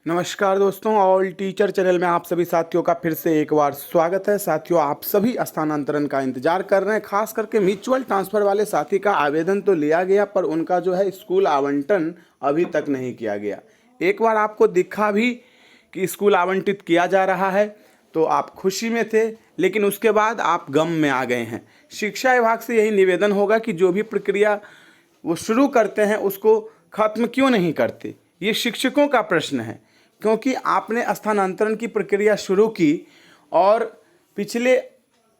नमस्कार दोस्तों, all teacher channel में आप सभी साथियों का फिर से एक बार स्वागत है। साथियों, आप सभी स्थानांतरण का इंतजार कर रहे हैं। खास करके म्यूचुअल ट्रांसफ़र वाले साथी का आवेदन तो लिया गया, पर उनका जो है स्कूल आवंटन अभी तक नहीं किया गया। एक बार आपको दिखा भी कि स्कूल आवंटित किया जा रहा है तो आप खुशी में थे, लेकिन उसके बाद आप गम में आ गए हैं। शिक्षा विभाग से यही निवेदन होगा कि जो भी प्रक्रिया वो शुरू करते हैं उसको खत्म क्यों नहीं करते। ये शिक्षकों का प्रश्न है, क्योंकि आपने स्थानांतरण की प्रक्रिया शुरू की और पिछले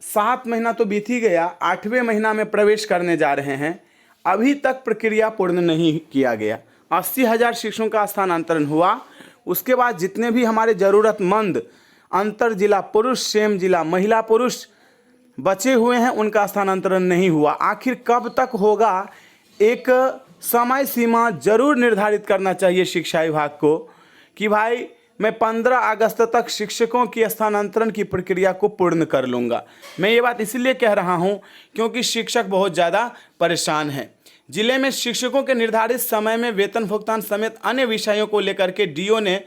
7 महीना तो बीत ही गया, 8वें महीना में प्रवेश करने जा रहे हैं, अभी तक प्रक्रिया पूर्ण नहीं किया गया। 80,000 शिक्षकों का स्थानांतरण हुआ। उसके बाद जितने भी हमारे ज़रूरतमंद अंतर जिला पुरुष, सेम जिला महिला पुरुष बचे हुए हैं, उनका स्थानांतरण नहीं हुआ। आखिर कब तक होगा, एक समय सीमा जरूर निर्धारित करना चाहिए शिक्षा विभाग को कि भाई मैं 15 अगस्त तक शिक्षकों की स्थानांतरण की प्रक्रिया को पूर्ण कर लूँगा। मैं ये बात इसलिए कह रहा हूँ क्योंकि शिक्षक बहुत ज़्यादा परेशान हैं। जिले में शिक्षकों के निर्धारित समय में वेतन भुगतान समेत अन्य विषयों को लेकर के डीओ ने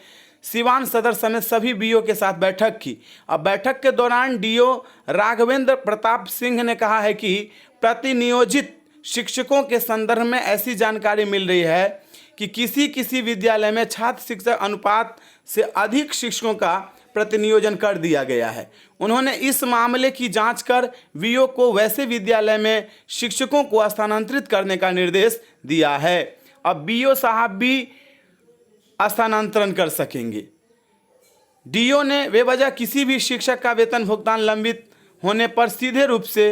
सिवान सदर समेत सभी बीओ के साथ बैठक की। अब बैठक के दौरान डीओ राघवेंद्र प्रताप सिंह ने कहा है कि प्रतिनियोजित शिक्षकों के संदर्भ में ऐसी जानकारी मिल रही है कि किसी विद्यालय में छात्र शिक्षक अनुपात से अधिक शिक्षकों का प्रतिनियोजन कर दिया गया है। उन्होंने इस मामले की जांच कर वीओ को वैसे विद्यालय में शिक्षकों को स्थानांतरित करने का निर्देश दिया है। अब बीओ साहब भी स्थानांतरण कर सकेंगे। डीओ ने बेवजह किसी भी शिक्षक का वेतन भुगतान लंबित होने पर सीधे रूप से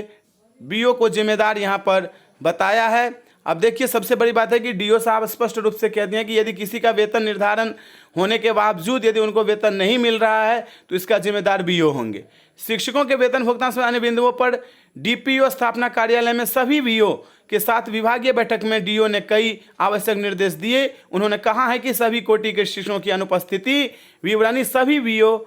बीओ को जिम्मेदार यहाँ पर बताया है। अब देखिए, सबसे बड़ी बात है कि डीओ साहब स्पष्ट रूप से कह दिए कि यदि किसी का वेतन निर्धारण होने के बावजूद यदि उनको वेतन नहीं मिल रहा है तो इसका जिम्मेदार बीओ होंगे। शिक्षकों के वेतन भुगतान से अन्य बिंदुओं पर डीपीओ स्थापना कार्यालय में सभी बीओ के साथ विभागीय बैठक में डीओ ने कई आवश्यक निर्देश दिए। उन्होंने कहा है कि सभी कोटि के शिक्षकों की अनुपस्थिति विवरणी सभी बीओ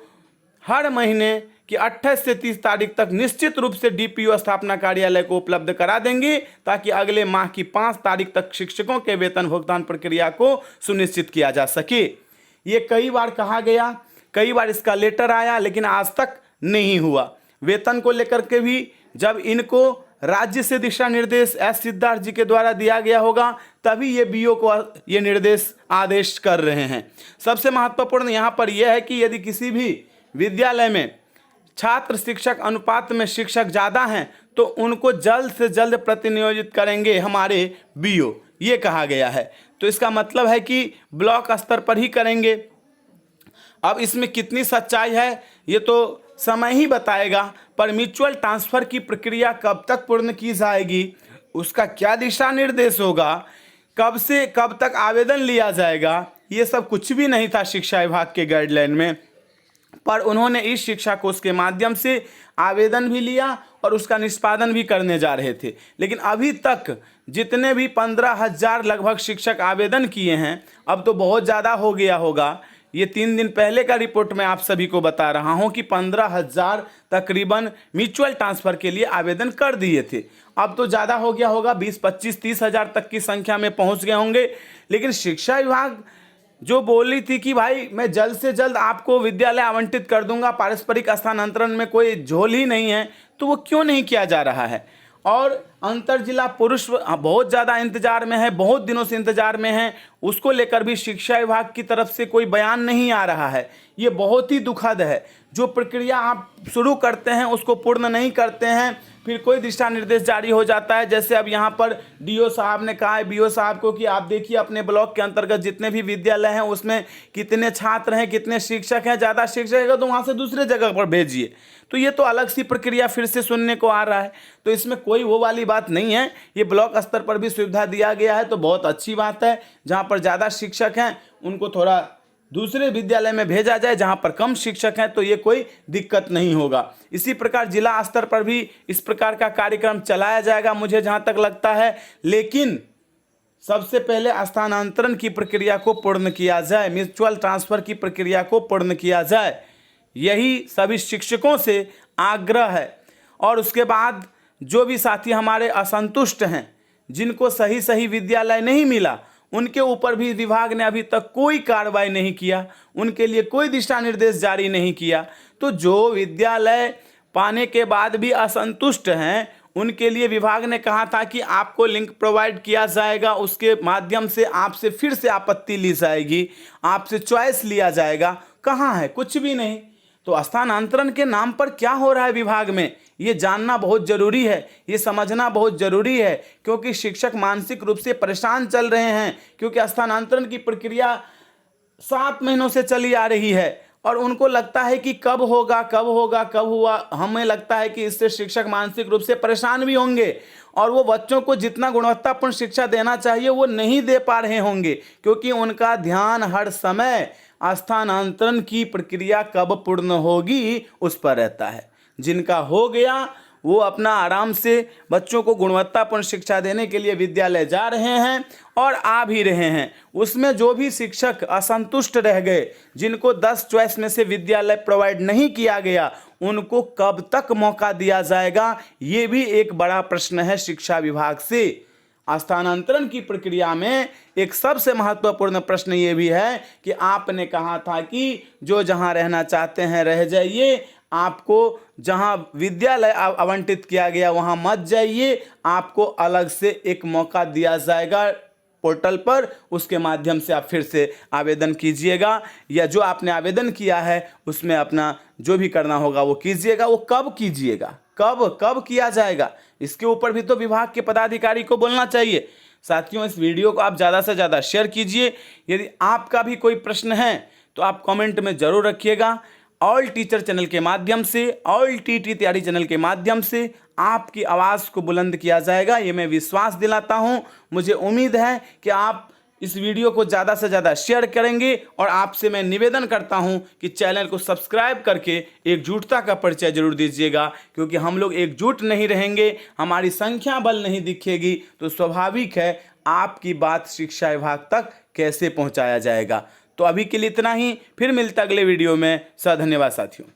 हर महीने कि 28 से 30 तारीख तक निश्चित रूप से डीपीओ स्थापना कार्यालय को उपलब्ध करा देंगे, ताकि अगले माह की 5 तारीख तक शिक्षकों के वेतन भुगतान प्रक्रिया को सुनिश्चित किया जा सके। ये कई बार कहा गया, कई बार इसका लेटर आया, लेकिन आज तक नहीं हुआ। वेतन को लेकर के भी जब इनको राज्य से दिशा निर्देश एस सिद्धार्थ जी के द्वारा दिया गया होगा, तभी ये बीओ को ये निर्देश आदेश कर रहे हैं। सबसे महत्वपूर्ण यहाँ पर यह है कि यदि किसी भी विद्यालय में छात्र शिक्षक अनुपात में शिक्षक ज़्यादा हैं तो उनको जल्द से जल्द प्रतिनियोजित करेंगे हमारे बीओ, ये कहा गया है। तो इसका मतलब है कि ब्लॉक स्तर पर ही करेंगे। अब इसमें कितनी सच्चाई है ये तो समय ही बताएगा, पर म्यूचुअल ट्रांसफ़र की प्रक्रिया कब तक पूर्ण की जाएगी, उसका क्या दिशा निर्देश होगा, कब से कब तक आवेदन लिया जाएगा, ये सब कुछ भी नहीं था शिक्षा विभाग के गाइडलाइन में। पर उन्होंने इस शिक्षा कोष के माध्यम से आवेदन भी लिया और उसका निष्पादन भी करने जा रहे थे। लेकिन अभी तक जितने भी 15,000 लगभग शिक्षक आवेदन किए हैं, अब तो बहुत ज़्यादा हो गया होगा। ये 3 दिन पहले का रिपोर्ट मैं आप सभी को बता रहा हूं कि 15,000 तकरीबन म्यूचुअल ट्रांसफ़र के लिए आवेदन कर दिए थे। अब तो ज़्यादा हो गया होगा, 20, 25, 30,000 तक की संख्या में पहुंच गए होंगे। लेकिन शिक्षा विभाग जो बोली थी कि भाई मैं जल्द से जल्द आपको विद्यालय आवंटित कर दूंगा, पारस्परिक स्थानांतरण में कोई झोल ही नहीं है, तो वो क्यों नहीं किया जा रहा है। और अंतर जिला पुरुष बहुत ज़्यादा इंतजार में है, बहुत दिनों से इंतजार में है, उसको लेकर भी शिक्षा विभाग की तरफ से कोई बयान नहीं आ रहा है। ये बहुत ही दुखद है। जो प्रक्रिया आप शुरू करते हैं उसको पूर्ण नहीं करते हैं, फिर कोई दिशा निर्देश जारी हो जाता है। जैसे अब यहाँ पर डीओ साहब ने कहा है बीओ साहब को कि आप देखिए अपने ब्लॉक के अंतर्गत जितने भी विद्यालय हैं उसमें कितने छात्र हैं, कितने शिक्षक हैं, ज़्यादा शिक्षक है तो वहाँ से दूसरे जगह पर भेजिए। तो ये तो अलग सी प्रक्रिया फिर से सुनने को आ रहा है। तो इसमें कोई वो वाली बात नहीं है। ये ब्लॉक स्तर पर भी सुविधा दिया गया है तो बहुत अच्छी बात है। जहाँ पर ज़्यादा शिक्षक हैं उनको थोड़ा दूसरे विद्यालय में भेजा जाए, जहां पर कम शिक्षक हैं तो ये कोई दिक्कत नहीं होगा। इसी प्रकार जिला स्तर पर भी इस प्रकार का कार्यक्रम चलाया जाएगा मुझे जहां तक लगता है। लेकिन सबसे पहले स्थानांतरण की प्रक्रिया को पूर्ण किया जाए, म्यूचुअल ट्रांसफ़र की प्रक्रिया को पूर्ण किया जाए, यही सभी शिक्षकों से आग्रह है। और उसके बाद जो भी साथी हमारे असंतुष्ट हैं, जिनको सही विद्यालय नहीं मिला, उनके ऊपर भी विभाग ने अभी तक कोई कार्रवाई नहीं किया, उनके लिए कोई दिशा निर्देश जारी नहीं किया। तो जो विद्यालय पाने के बाद भी असंतुष्ट हैं, उनके लिए विभाग ने कहा था कि आपको लिंक प्रोवाइड किया जाएगा, उसके माध्यम से आपसे फिर से आपत्ति ली जाएगी, आपसे चॉइस लिया जाएगा। कहाँ है? कुछ भी नहीं। तो स्थानांतरण के नाम पर क्या हो रहा है विभाग में, ये जानना बहुत जरूरी है, ये समझना बहुत जरूरी है, क्योंकि शिक्षक मानसिक रूप से परेशान चल रहे हैं, क्योंकि स्थानांतरण की प्रक्रिया 7 महीनों से चली आ रही है और उनको लगता है कि कब होगा, कब होगा, कब हुआ। हमें लगता है कि इससे शिक्षक मानसिक रूप से परेशान भी होंगे और वो बच्चों को जितना गुणवत्तापूर्ण शिक्षा देना चाहिए वो नहीं दे पा रहे होंगे, क्योंकि उनका ध्यान हर समय स्थानांतरण की प्रक्रिया कब पूर्ण होगी उस पर रहता है। जिनका हो गया वो अपना आराम से बच्चों को गुणवत्तापूर्ण शिक्षा देने के लिए विद्यालय जा रहे हैं और आ भी रहे हैं। उसमें जो भी शिक्षक असंतुष्ट रह गए, जिनको 10 चॉइस में से विद्यालय प्रोवाइड नहीं किया गया, उनको कब तक मौका दिया जाएगा, ये भी एक बड़ा प्रश्न है शिक्षा विभाग से। स्थानांतरण की प्रक्रिया में एक सबसे महत्वपूर्ण प्रश्न ये भी है कि आपने कहा था कि जो जहां रहना चाहते हैं रह जाइए, आपको जहां विद्यालय आवंटित किया गया वहां मत जाइए, आपको अलग से एक मौका दिया जाएगा पोर्टल पर, उसके माध्यम से आप फिर से आवेदन कीजिएगा, या जो आपने आवेदन किया है उसमें अपना जो भी करना होगा वो कीजिएगा। वो कब कीजिएगा, कब किया जाएगा, इसके ऊपर भी तो विभाग के पदाधिकारी को बोलना चाहिए। साथियों, इस वीडियो को आप ज़्यादा से ज़्यादा शेयर कीजिए। यदि आपका भी कोई प्रश्न है तो आप कमेंट में ज़रूर रखिएगा। ऑल टीचर चैनल के माध्यम से, ऑल टीटी तैयारी चैनल के माध्यम से आपकी आवाज़ को बुलंद किया जाएगा, ये मैं विश्वास दिलाता हूँ। मुझे उम्मीद है कि आप इस वीडियो को ज़्यादा से ज़्यादा शेयर करेंगे और आपसे मैं निवेदन करता हूं कि चैनल को सब्सक्राइब करके एकजुटता का परिचय जरूर दीजिएगा, क्योंकि हम लोग एकजुट नहीं रहेंगे, हमारी संख्या बल नहीं दिखेगी, तो स्वाभाविक है आपकी बात शिक्षा विभाग तक कैसे पहुंचाया जाएगा। तो अभी के लिए इतना ही, फिर मिलता अगले वीडियो में। धन्यवाद साथियों।